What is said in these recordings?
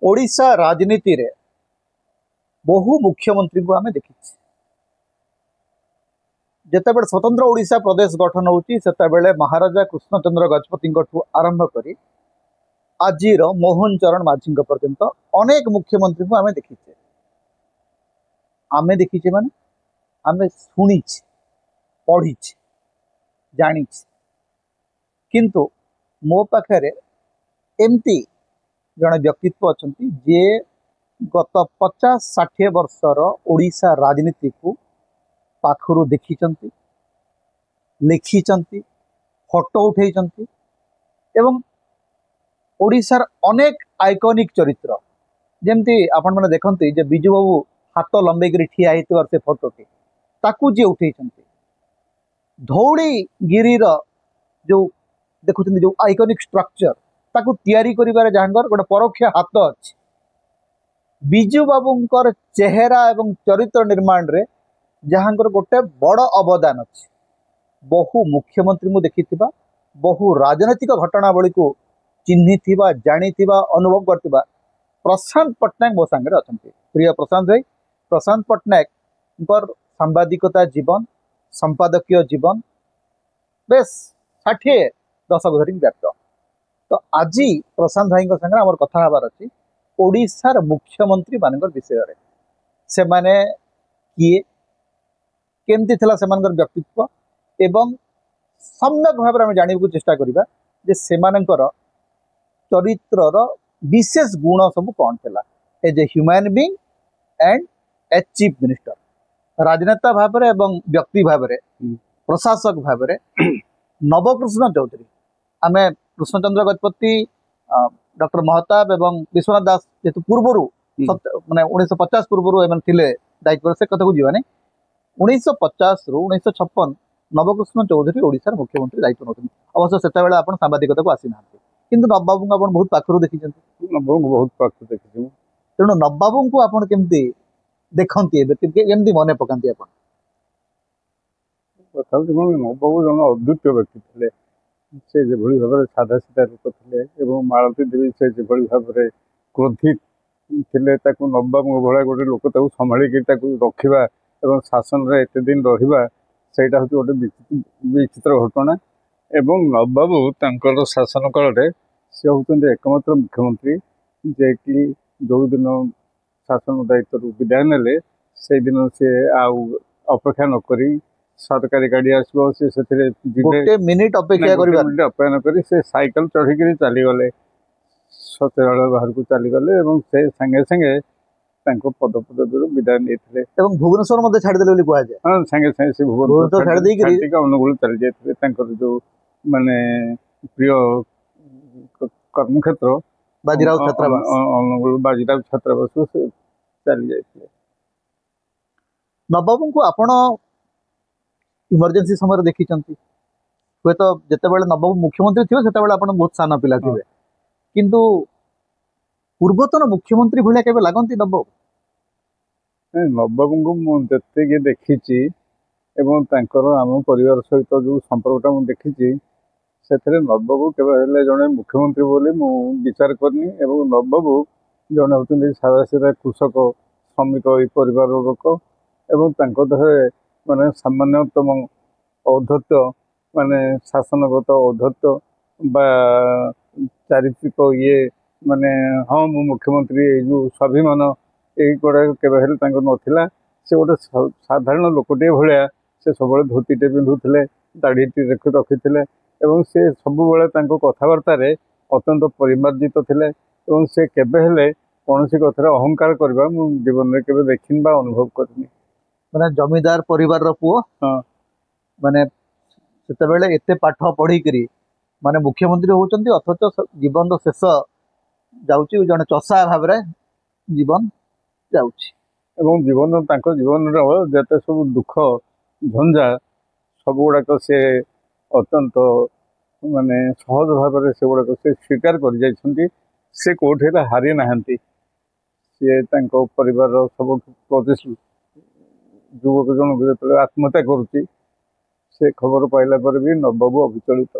ओडिशा राजनीति रे बहु मुख्यमंत्री को आमे देखी जितेबाला स्वतंत्र ओडिशा प्रदेश गठन होती महाराजा कृष्णचंद्र गजपति आरंभ कर आज मोहन चरण माझी पर्यंत अनेक मुख्यमंत्री को आमे देखीचे माने आमे शुणी पढ़ी जानी किंतु मो पाखे एमती जड़े व्यक्तित्व अच्छा जे गत 50-60 वर्षर ओडिशा राजनीति को पाखरु देखी लिखी फोटो उठे ओडिशार अनेक आइकॉनिक चरित्र जमती आपण मैंने देखते जे बिजू बाबू हाथ लंबे ठिया होती से फोटोटी ताकू जी उठे धौलीगिरीर जो देखुं जो आइकॉनिक स्ट्रक्चर ताकू तैयारी करिबारे जहाँकर गोटे परोक्ष हाथ अच्छी बिजू बाबूंकर चेहरा एवं चरित्र निर्माण रे जहाँकर गोटे बड़ अवदान अच्छी बहु मुख्यमंत्री को देखी बहु राजनैतिक घटनावली को चिन्ही जानी अनुभव करथिबा प्रशांत पट्टनायक मो सांगे अच्छा प्रिय प्रशांत भाई प्रशांत पट्टनायक सांबादिकता जीवन संपादकीय जीवन बेस 60 दशक धरी व्याप्त तो आज प्रशांत भाई संगे आम कथा हबार अच्छी ओडिशार मुख्यमंत्री मान विषय से माने किए केमती थिला सेमानकर व्यक्तित्व एवं सम्यक भाव में जानने को चेष्टा करिबा जे सेमानकर चरित्रर विशेष गुण सब कौन थिला as a human being and a chief minister राजनेता भाव में एवं व्यक्ति भाव में प्रशासक भाव में नवकृष्ण चौधरी आमे कृष्णचंद्र गजपति डॉक्टर महताब एवं विश्वनाथ दास जेतु पूर्वर माने 1950 पूर्व एमन थिले दायित्व से कथा को जीवानी 1950 रु 1956 नवकृष्ण चौधरी ओडिशार मुख्यमंत्री दायित्व नौथि अवश्य सेता बेला आपण सांबादिकता को आसी नाथि किंतु नवबाबू को आपण बहुत पाखरु देखि जंती नवबाबू बहुत पाखरु देखि तेणु नवबाबू को आपण केमती देखंती केमती मने पकांती आपण कथा नवबाबू जन अद्वितीय व्यक्ति थिले से जो भाव में साधा सीधा लोक थे मालती देवी से जो भाव में क्रोधित थे नवबाबू भाया गोटे लोक संभालिक रखा और शासन में एत दिन रहा से हूँ गोटे विचित्र घटना एवं नवबाबू तर शासन काल सी होती एकमात्र मुख्यमंत्री जे कि जो दिन शासन दायित्व विदाय ने से दिन से अपेक्षा नक सरकारी गाड़ी आसो से मिनिट अपेक्षा कर साइकिल चढ़ी चलीगले सचिवालय बाहर को चलीगले से संगे संगे पद पदवी विदाय नहीं भुवनेश्वर छाड़देले हाँ संगे संगे से भुवनेश्वर अनुगुल चली जाते जो माने प्रिय कर्मक्षेत्र बाजीराव छात्रावास अनुगुल बाजीराव छात्रावास से चली जाते नवबाबू को आपण इमरजेंसी समय देखी हे तो जितेबाला नवबाबू मुख्यमंत्री थे से बहुत सान पिला थे किंतु पूर्वतन मुख्यमंत्री भाया के लगती नवबाबू नवबाबू को मुझे देखी आम परिवार सहित जो संपर्कटा मुझे देखी से नवबाबू के जड़े मुख्यमंत्री बोली विचार करनी नवबाबू जड़े होती सादा सीधा कृषक श्रमिक परिवार लोक माने सामान्यतम औद्धत्य माने शासनगत औद्धत्य बा चारित्रिक ये माने हाँ मु मुख्यमंत्री जो स्वाभिमान युवा के नाला से गोटे साधारण लोकटे भाया से सब धोतीटे पिंधुले दाढ़ीटी रखी से सब कथबार्ता अत्यंत परिमार्जित थे से केबे कौन कथार अहंकार करवा मु जीवन में केबे देखिन बा अनुभव करनी माने जमीदार परिवार रो पुओ माने सेते बेले एते पाठ पढ़ी करी माने मुख्यमंत्री होचंती अथच जीवन रो शेष जाउची जने चषा भाव रे जीवन जाउची एवं जीवन तांको जीवन रो जते सब दुख झंझा सब गुड़ाक से अत्यंत माने सहज भाव से गुड़ाक से स्वीकार कर जाइछंती से कोठे हारी नाहंती से तांको परिवार रो सब प्रतिष्ठित युवक जन जो आत्महत्या करुच्ची से खबर पाइला पर भी नवबाबू अविचलित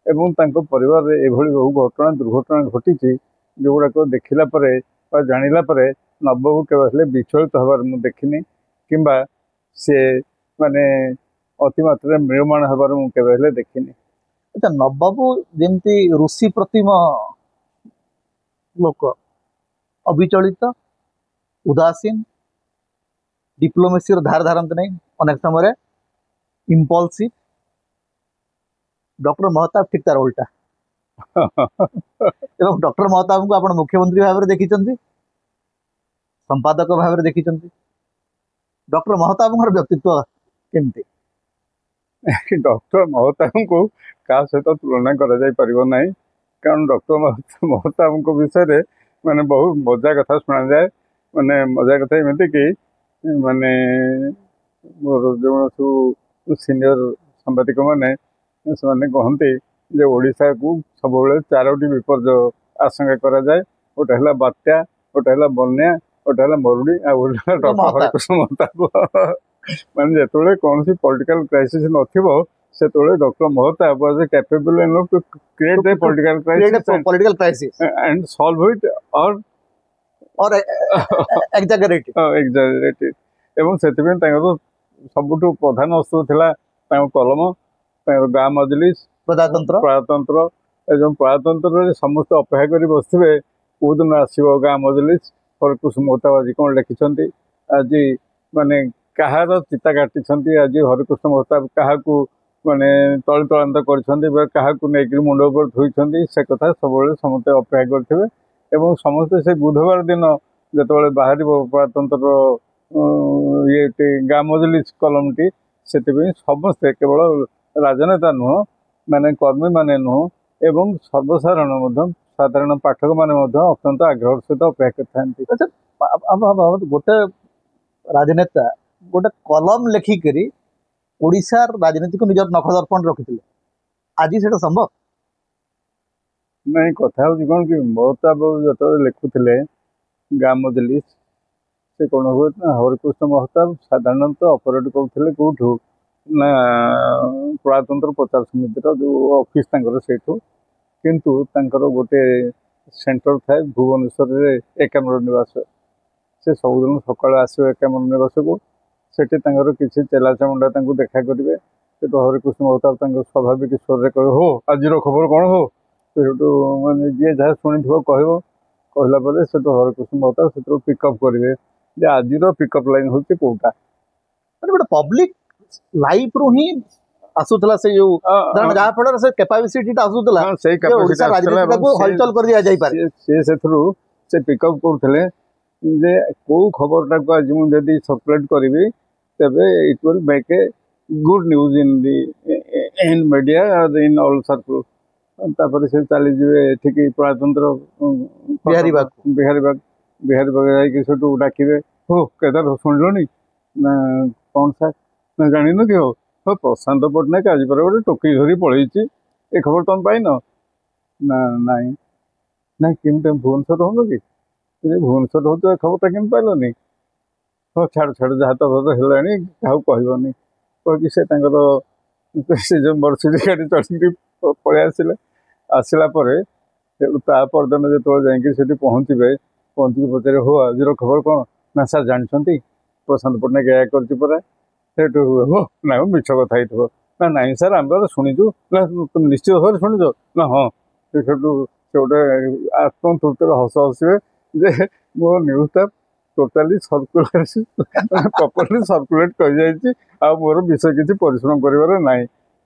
एवं परिवार रे एभली बहु घटना दुर्घटना घटी जोगुड़ाक देखला परे बा जानिला परे नवबाबू केबे हेले विचलित हबार मु देखिनी किंबा से माने अति मात्रा म्रियमाण हबार मु केबे हेले देखिनी। अच्छा नवबाबू जेमती ऋषि प्रतिम लोक अविचलित उदासीन डिप्लोमेसी धार धारती नहीं अनेक समय इम्पल्सिव डॉक्टर महताब ठीक तार उल्टा एवं डॉक्टर महताब को आपण मुख्यमंत्री भाव में देखी संपादक भाव में देखी डॉक्टर महताब व्यक्तित्व केमती डॉक्टर महताब को क्या सहित तुलना करा कारण डॉक्टर महताब को विषय माने बहुत मजा कथा शुणा जाए माने मजा कथा एमती कि माने मोर जो सब सीनियर सांबादिक मैंने कहते जे ओडिशा को सब चारोटी विपर्य आशंका करा जाए गोटे है बात्या गोटे है बन्या गोटे है मरुड़ी आ डॉक्टर हरिकृष्ण महताब माने जो कौन सी पॉलिटिकल क्राइसिस नथिबो से doctor Mahtab was capable enough to create the political crisis and solve it और एग्जागरेटेड एवं सेतिबेन तांको सबुठु प्रधान अस्त्र थिला कलम गाँ मजलिस प्रजातंत्र एवं प्रजातंत्र समस्त अपेक्षा कर बसवे कौ दिन आसो गाँ मजलिस हरिकृष्ण महताब आज कौन लिखिं आज माने कहार चिता काटी आज हरिकृष्ण महताब क्या माने तली तलांत कर मुंड उपर धोई से कथा सब समस्त अपेक्षा करेंगे समस्ते से बुधवार दिन जो बाहर प्रजातंत्र ये गाँ मजलिस कलमटी से समस्ते केवल राजनेता नुह माने कर्मी माने नुह एवं सर्वसाधारण साधारण पाठक माने अत्यंत आग्रह सहित अपेक्षा करते गोटे राजनेता गोटे कलम लेखिकी ओडिशा राजनीति को निजर नख दर्पण रखी आज से संभव नहीं कथा हूँ कौन कि महताब जो लिखुले गाँ मजलिस से कौन हुए ना हरिकृष्ण महताब साधारणतः ऑपरेट करते कौटू ना प्रजातंत्र प्रचार समिति जो ऑफिस सेठू किंतु गोटे सेंटर थाए भुवनेश्वर एकाम्र निवास से सबुदिन सकाल आसो एकाम्र निवास को सेठी किसी चेला चामुंडा देखा करेंगे हरिकृष्ण महताब स्वाभाविक स्वर में कह हो आज खबर कौन हो तो मैंने जी जहाँ शुणी कह कहला से हरिकृष्ण महताब से पिकअप करेंगे आज पिकअप लाइन हूँ कौटा गोटे पब्लिक लाइफ रु ही आसुला से जो जहाँ फल से कैपेसिटी आसुला हलचल कर दिया जाय पारे से पिकअप करते जे को खबरटा को आज मुझे सर्कुलेट करी तेबे it will make a good news in media in all circle तापर से चली जाए ठीक प्रजातंत्र बिहारी बाग जाकि डाकिबे हो केदार शुणिलुनि ना कौन सा ना जान कि हो प्रशांत पट्टनायक आज पर गोटे टोकरी धरी पलैची ए खबर तुम पाइन ना नाई ना केमती भुवनेश्वर हो कि भुवनेश्वर हो तो खबरटा केम पाइलनि हाँ छाड़ छाड़ जहाँ तो है क्या कहनी कहीं से जो मर्सिडीज गाड़ी चढ़ी पलि आसला आसला परदिन जो जा पहुँचे पहुँचिक पचारे हो आज खबर कौन ना सार जानते प्रशांत पट्टनायक या कर हो ना मिछ कथा ना नाई सार आम शुणीचु ना तुम निश्चित भाव में शुणीच ना हाँ से गोटे आत्मतृप्तिर हस हसवे जे मो न्यूज़टा टोटाली सर्कुलेट प्रॉपर्ली सर्कुलेट कर जाइए आ मोर विषय किसी परिश्रम कर ना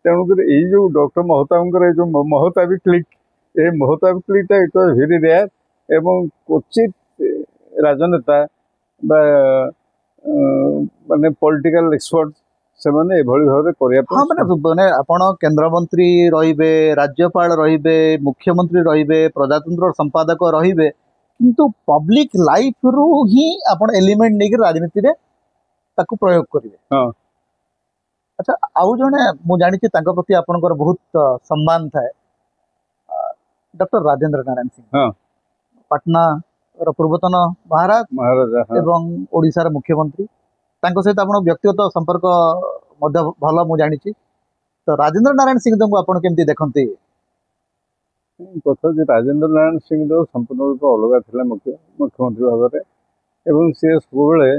तेणुक जो डॉक्टर महताब जो महताबी क्लिक ये महताबी क्लिकटा इट वाज वेरी रेयर एवं क्वचित राजनेता माने पॉलिटिकल एक्सपर्ट से माने भाव हाँ माने आपण केंद्र मंत्री रहिबे राज्यपाल रहिबे मुख्यमंत्री रहिबे प्रजातंत्र संपादक रहिबे किंतु पब्लिक लाइफ रु ही आपण एलिमेंट नहीं राजनीति रे ताकू प्रयोग करेंगे। हाँ अच्छा आउ जने मु जानि छी तांको प्रति आपनकर बहुत सम्मान थाए डॉक्टर राजेंद्र नारायण सिंह हाँ पटना रो पूर्वतन महाराजा हाँ। एवं ओडिशा रो मुख्यमंत्री तांको सहित आपण व्यक्तिगत संपर्क मध्य भल मु जानि छी तो राजेंद्र नारायण सिंह को आपण केमती देखंती କଥା ଯେ ରାଜେନ୍ଦ୍ର ନାରାୟଣ ସିଂହ ସମ୍ପୂର୍ଣ୍ଣ ରୂପେ ଅଲଗା ଥିଲା ମୁଖ୍ୟମନ୍ତ୍ରୀ ଭାବରେ ଏବଂ ସେ ସବୁବେଳେ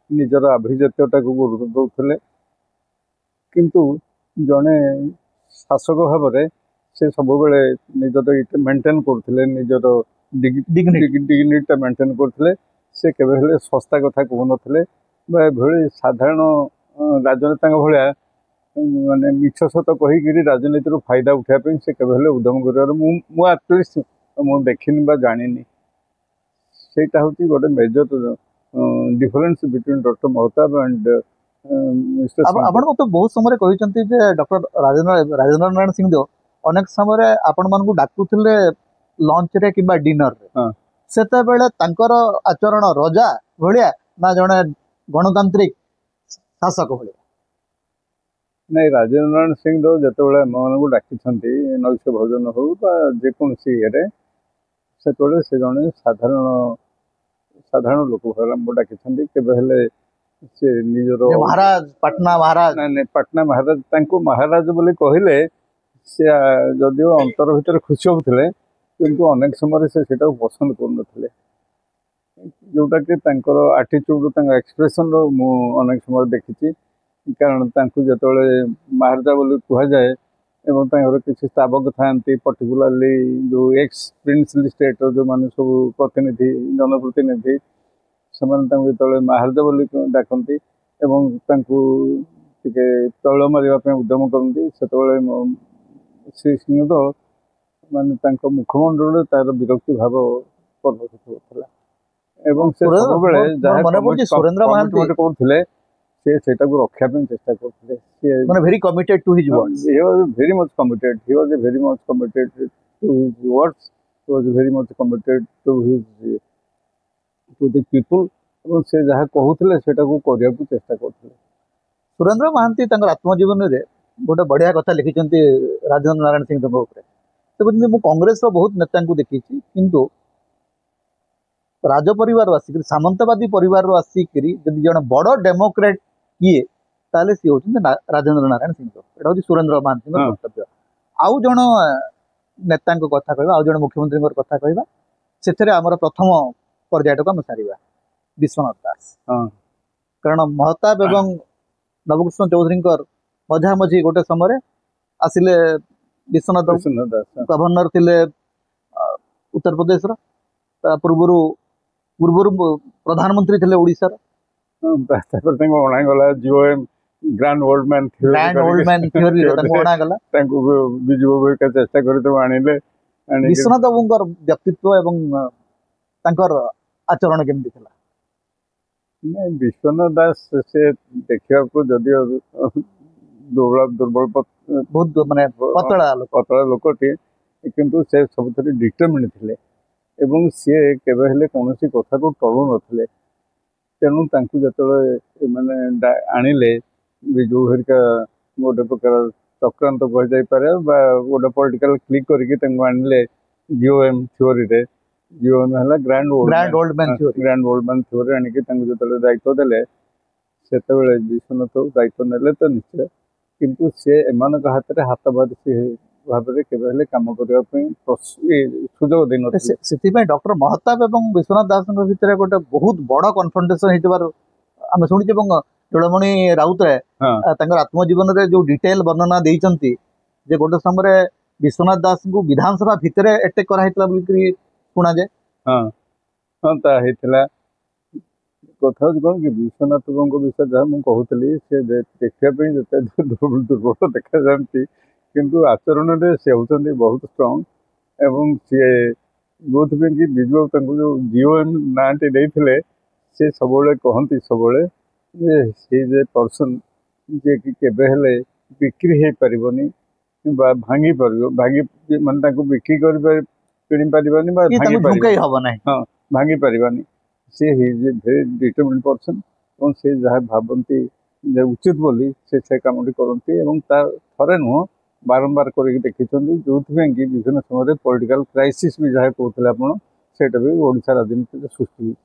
ନିଜର ଆଭିଜାତ୍ୟଟାକୁ ଗୁରୁତ୍ୱ ଦେଉଥିଲେ କିନ୍ତୁ ଜଣେ ଶାସକ ଭାବରେ ସେ ସବୁବେଳେ ନିଜର ମେଣ୍ଟେନ୍ କରୁଥିଲେ ନିଜର ଡିଗ୍ନିଟିଟା ମେଣ୍ଟେନ୍ କରୁଥିଲେ ସେ କେବେ ହେଲେ ଶସ୍ତା କଥା କହୁନଥିଲେ ବା ଏଭଳି ସାଧାରଣ ରାଜନେତାଙ୍କ ଭଳିଆ ମାନେ ମିଛ ସତ କହିକିରି ରାଜନୀତିରୁ ଫାଇଦା ଉଠାଇବା ପାଇଁ ସେ କେବେ ହେଲେ ଉଦ୍ୟମ କରିବାର ମୁଁ ଆଟଲିଷ୍ଟ ମୁଁ ଦେଖିନି ବା ଜାଣିନି ସେଇଟା ହେଉଛି ଗୋଟେ major difference between doctor Mahtab and mister ଆପଣ ମତେ ବହୁତ ସମୟରେ କହିଛନ୍ତି ଯେ ଡକ୍ଟର ରାଜେନ୍ଦ୍ର ନାରାୟଣ ସିଂହ ଅନେକ ସମୟରେ ଆପଣ ମାନଙ୍କୁ ଡାକୁଥିଲେ ଲଞ୍ଚ ରେ କିମ୍ବା ଡିନର ରେ ହଁ। ସେତେବେଳେ ତାଙ୍କର ଆଚରଣ ରଜା ଭଳିଆ ନା ଜଣେ ଗଣତାନ୍ତ୍ରିକ ଶାସକ ଭଳିଆ? ନାଇଁ ରାଜେନ୍ଦ୍ର ନାରାୟଣ ସିଂହ ଯେତେବେଳେ ଆମମାନଙ୍କୁ ଡାକିଛନ୍ତି ନୈଶ ଭୋଜନ ହଉ ବା ଯେକୌଣସି ଇଏରେ ସେତେବେଳେ ସେ ଜଣେ ସାଧାରଣ ଲୋକ ଭାବରେ ଆମକୁ ଡାକିଛନ୍ତି କେବେ ହେଲେ ସେ ନିଜର ମହାରାଜ ପାଟନା ମହାରାଜ ନାଇଁ ପାଟନା ମହାରାଜ ତାଙ୍କୁ ମହାରାଜ ବୋଲି କହିଲେ ସେ ଯଦିଓ ଅନ୍ତର ଭିତରେ ଖୁସି ହଉଥିଲେ କିନ୍ତୁ ଅନେକ ସମୟରେ ସେ ସେଟାକୁ ପସନ୍ଦ କରୁନଥିଲେ ଯୋଉଟାକି ତାଙ୍କର ଆଟିଚ୍ୟୁଡ୍ ତାଙ୍କ ଏକ୍ସପ୍ରେସନର ମୁଁ ଅନେକ ସମୟରେ ଦେଖିଛି କାରଣ ତାଙ୍କୁ ଯେତେବେଳେ ମହାରାଜା ବୋଲି କୁହାଯାଏ ଏବଂ ତାଙ୍କର କିଛି ସ୍ତାବକ ଥାଆନ୍ତି ପର୍ଟିକୁଲାରଲି ଯେଉଁ ଏକ୍ସ ପ୍ରିନ୍ସଲି ଷ୍ଟେଟ୍ର ଯେଉଁମାନେ ସବୁ ପ୍ରତିନିଧି ଜନପ୍ରତିନିଧି ସେମାନେ ତାଙ୍କୁ ଯେତେବେଳେ ମହାରାଜା ବୋଲି ଡାକନ୍ତି ଏବଂ ତାଙ୍କୁ ଟିକେ ତୈଳ ମାରିବା ପାଇଁ ଉଦ୍ୟମ କରନ୍ତି ସେତେବେଳେ ଶ୍ରୀ ସିଂହ ମାନେ ତାଙ୍କ ମୁଖମଣ୍ଡଳରେ ତାର ବିରକ୍ତି ଭାବ ପରିଲକ୍ଷିତ ହେଉଥିଲା ଏବଂ ସେ ସବୁବେଳେ ଯାହା କମିଟମେଣ୍ଟ କରୁଥିଲେ ସେ ସେଟାକୁ ରଖିବା ପାଇଁ ଚେଷ୍ଟା କରୁଥିଲେ ସେ ମାନେ very committed to his words he was very much committed he was very much committed to his words he was very much committed to the people ଏବଂ ସେ ଯାହା କହୁଥିଲେ ସେଟାକୁ କରିବାକୁ ଚେଷ୍ଟା କରୁଥିଲେ ସୁରେନ୍ଦ୍ର ମହାନ୍ତି ତାଙ୍କର ଆତ୍ମଜୀବନରେ ଗୋଟେ ବଢିଆ କଥା ଲିଖିଛନ୍ତି ରାଜେନ୍ଦ୍ର ନାରାୟଣ ସିଂହଙ୍କ ଉପରେ ସେ କହୁଛନ୍ତି ମୁଁ କଂଗ୍ରେସର ବହୁତ ନେତାଙ୍କୁ ଦେଖିଛି କିନ୍ତୁ ରାଜ ପରିବାରରୁ ଆସିକରି ସାମନ୍ତବାଦୀ ପରିବାରରୁ ଆସିକରି ଯଦି ଜଣେ ବଡ ଡେମୋକ୍ରାଟ କିଏ ତାହେଲେ ସିଏ ହଉଛନ୍ତି ରାଜେନ୍ଦ୍ର ନାରାୟଣ ସିଂହ ଏଇଟା ହଉଛି ସୁରେନ୍ଦ୍ର ମହାନ୍ତିଙ୍କ ବକ୍ତବ୍ୟ ଆଉ ଜଣେ ନେତାଙ୍କ କଥା କହିବା ଆଉ ଜଣେ ମୁଖ୍ୟମନ୍ତ୍ରୀଙ୍କ କଥା କହିବା ସେଥିରେ ଆମର ପ୍ରଥମ ପର୍ଯ୍ୟାୟଟାକୁ ଆମେ ସାରିବା ବିଶ୍ୱନାଥ ଦାସ କାରଣ ମହତାବ ଏବଂ ନବକୃଷ୍ଣ ଚୌଧୁରୀଙ୍କର ମଝାମଝି ଗୋଟେ ସମୟରେ ଆସିଲେ ବିଶ୍ୱନାଥ ଦାସ ଗଭର୍ଣ୍ଣର ଥିଲେ ଉତ୍ତରପ୍ରଦେଶର ତା ପୂର୍ବରୁ ପ୍ରଧାନମନ୍ତ୍ରୀ ଥିଲେ ଓଡ଼ିଶାର ତାପରେ ତାଙ୍କୁ ଅଣାଗଲା ଜିଓଏମ୍ ଗ୍ରାଣ୍ଡ ଓଲ୍ଡ ମ୍ୟାନ୍ ଥିଓରିରେ ତାଙ୍କୁ ଅଣାଗଲା ତାଙ୍କୁ ବିଜୁ ବାବୁ ଚେଷ୍ଟା କରି ତାକୁ ଆଣିଲେ ବିଶ୍ୱନାଥ ବାବୁଙ୍କର ବ୍ୟକ୍ତିତ୍ୱ ଏବଂ ତାଙ୍କର ଆଚରଣ କେମିତି ଥିଲା? ବିଶ୍ୱନାଥ ଦାସ ସେ ଦେଖିବାକୁ ଯଦିଓ ଦୁର୍ବଳ ବହୁତ ମାନେ ପତଳା ଲୋକଟିଏ କିନ୍ତୁ ସେ ସବୁଥିରେ ଡିଟରମିନ୍ ଥିଲେ ଏବଂ ସିଏ କେବେ ହେଲେ କୌଣସି କଥାକୁ ଟଳୁ ନଥିଲେ ତେଣୁ ତାଙ୍କୁ ଯେତେବେଳେ ମାନେ ଆଣିଲେ ବିଜୁ ହେରିକା ଗୋଟେ ପ୍ରକାର ଚକ୍ରାନ୍ତ କୁହାଯାଇପାରେ ବା ଗୋଟେ ପଲିଟିକାଲ କ୍ଲିକ୍ କରିକି ତାଙ୍କୁ ଆଣିଲେ ଜିଓଏମ୍ ଥିଓରିରେ ଜିଓଏମ୍ ହେଲା ଗ୍ରାଣ୍ଡ ଓଲ୍ଡ ମ୍ୟାନ୍ ଥିଓରି ଆଣିକି ତାଙ୍କୁ ଯେତେବେଳେ ଦାୟିତ୍ୱ ଦେଲେ ସେତେବେଳେ ବିଶ୍ୱନାଥ ଦାୟିତ୍ୱ ନେଲେ ତ ନିଶ୍ଚୟ କିନ୍ତୁ ସେ ଏମାନଙ୍କ ହାତରେ ହାତ ବାରିଶି ଭାବରେ କେବେ ହେଲେ କାମ କରିବା ପାଇଁ ସୁଯୋଗ ଦେଇନଥିଲେ ସେଥିପାଇଁ ଡକ୍ଟର ମହତାବ ଏବଂ ବିଶ୍ୱନାଥ ଦାସଙ୍କ ଭିତରେ ଗୋଟେ ବହୁତ ବଡ କନଫ୍ରଣ୍ଟେସନ ହେଇଥିବାର ଆମେ ଶୁଣିଛୁ ଏବଂ ଚୂଡ଼ାମଣି ରାଉତରାୟ ତାଙ୍କର ଆତ୍ମଜୀବନରେ ଯୋଉ ଡିଟେଲ ବର୍ଣ୍ଣନା ଦେଇଛନ୍ତି ଯେ ଗୋଟେ ସମୟରେ ବିଶ୍ୱନାଥ ଦାସଙ୍କୁ ବିଧାନସଭା ଭିତରେ ଆଟାକ୍ କରାହେଇଥିଲା ବୋଲିକି ଶୁଣାଯାଏ। ହଁ ତା ହେଇଥିଲା କଥା ହଉଛି କ'ଣ କି ବିଶ୍ୱନାଥ ବାବୁଙ୍କ ବିଷୟରେ ଯାହା ମୁଁ କହୁଥିଲି ସେ ଦେଖିବା ପାଇଁ ଯେତେ ଦୁର୍ବଳ ଦେଖାଯାଆନ୍ତି କିନ୍ତୁ ଆଚରଣରେ ସେ ହେଉଛନ୍ତି ବହୁତ ଷ୍ଟ୍ରଙ୍ଗ ଏବଂ ସିଏ ଯୋଉଥିପାଇଁ କି ବିଜୁ ବାବୁ ତାଙ୍କୁ ଯେଉଁ ଜିଓଏମ୍ ନାଁଟି ଦେଇଥିଲେ ସେ ସବୁବେଳେ କହନ୍ତି ସବୁବେଳେ ଯେ ସେ ଯେ ପର୍ସନ୍ ଯିଏକି କେବେ ହେଲେ ବିକ୍ରି ହେଇପାରିବନି ବା ଭାଙ୍ଗି ମାନେ ତାଙ୍କୁ ବିକ୍ରି କିଣି ପାରିବାନି ବା ଭାଙ୍ଗି ପାରିବାନି ସେ ଭେରି ଡିଟରମିନ୍ଡ ପର୍ସନ୍ ଏବଂ ସେ ଯାହା ଭାବନ୍ତି ଯେ ଉଚିତ ବୋଲି ସେ କାମଟି କରନ୍ତି ଏବଂ ତା ଥରେ ନୁହଁ ବାରମ୍ବାର କରିକି ଦେଖିଛନ୍ତି ଯୋଉଥିପାଇଁ କି ବିଭିନ୍ନ ସମୟରେ ପଲିଟିକାଲ କ୍ରାଇସିସ୍ ବି ଯାହା କହୁଥିଲେ ଆପଣ ସେଇଟା ବି ଓଡ଼ିଶା ରାଜନୀତିରେ ସୃଷ୍ଟି ହୋଇଛି।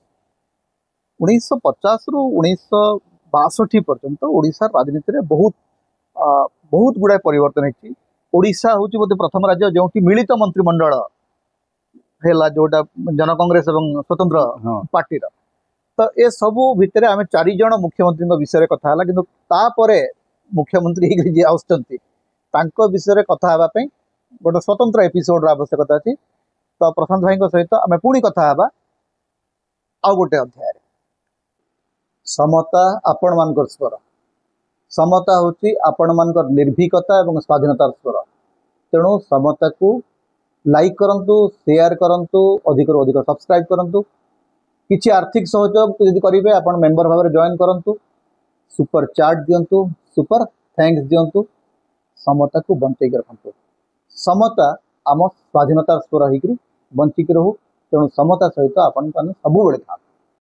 1950 ରୁ 1962 ପର୍ଯ୍ୟନ୍ତ ଓଡ଼ିଶାର ରାଜନୀତିରେ ବହୁତ ଗୁଡ଼ାଏ ପରିବର୍ତ୍ତନ ହେଇଛି। ଓଡ଼ିଶା ହେଉଛି ବୋଧେ ପ୍ରଥମ ରାଜ୍ୟ ଯେଉଁଠି ମିଳିତ ମନ୍ତ୍ରିମଣ୍ଡଳ ହେଲା जोटा जन कांग्रेस एवं स्वतंत्र ହଁ पार्टी तो ए सबू भितर आम 4 जन मुख्यमंत्री विषय कथा है कि तापर मुख्यमंत्री जी आसुच्चंती तांको विषय कथा हेबा पई गोटे स्वतंत्र एपिसोड आवश्यकता अच्छी तो प्रशांत भाई सहित आम पुणी कथा हेबा आउ गोटे अध्याय समता आपण मानकर स्वर समता होची आपण मानकर निर्भीकता एवं स्वाधीनतार स्वर तेणु समता को लाइक करंतु शेयर करंतु अधिक रु अधिक सब्सक्राइब करंतु किछि आर्थिक सहयोग यदि करेंगे आपण मेंबर भाव जॉइन करंतु सुपर चार्ट दियंतु सुपर थैंक्स दियंतु समता को बंचेक रखंतु समता आम स्वाधीनतार स्वर होकर बंचिक रहू तेणु समता सहित आपण सब बेले था।